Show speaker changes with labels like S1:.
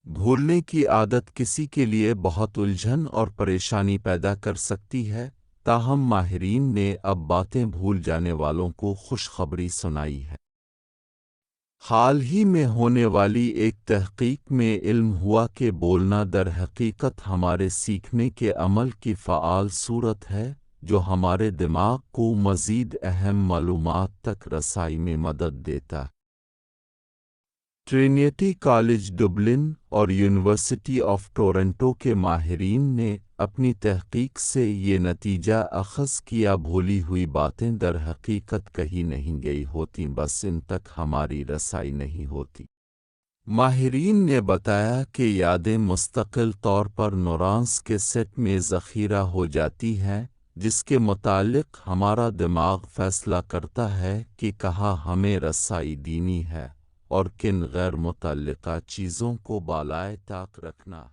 S1: بھولنے کی عادت کسی کے لیے بہت الجھن اور پریشانی پیدا کر سکتی ہے، تاہم ماہرین نے اب باتیں بھول جانے والوں کو خوشخبری سنائی ہے۔ حال ہی میں ہونے والی ایک تحقیق میں علم ہوا کہ بولنا در حقیقت ہمارے سیکھنے کے عمل کی فعال صورت ہے، جو ہمارے دماغ کو مزید اہم معلومات تک رسائی میں مدد دیتا ہے۔ ٹرینیٹی کالج ڈبلن اور یونیورسٹی آف ٹورنٹو کے ماہرین نے اپنی تحقیق سے یہ نتیجہ اخذ کیا، بھولی ہوئی باتیں در حقیقت کہیں نہیں گئی ہوتیں، بس ان تک ہماری رسائی نہیں ہوتی۔ ماہرین نے بتایا کہ یادیں مستقل طور پر نورانس کے سیٹ میں ذخیرہ ہو جاتی ہیں، جس کے متعلق ہمارا دماغ فیصلہ کرتا ہے کہ کہاں ہمیں رسائی دینی ہے اور کن غیر متعلقہ چیزوں کو بالائے طاق رکھنا۔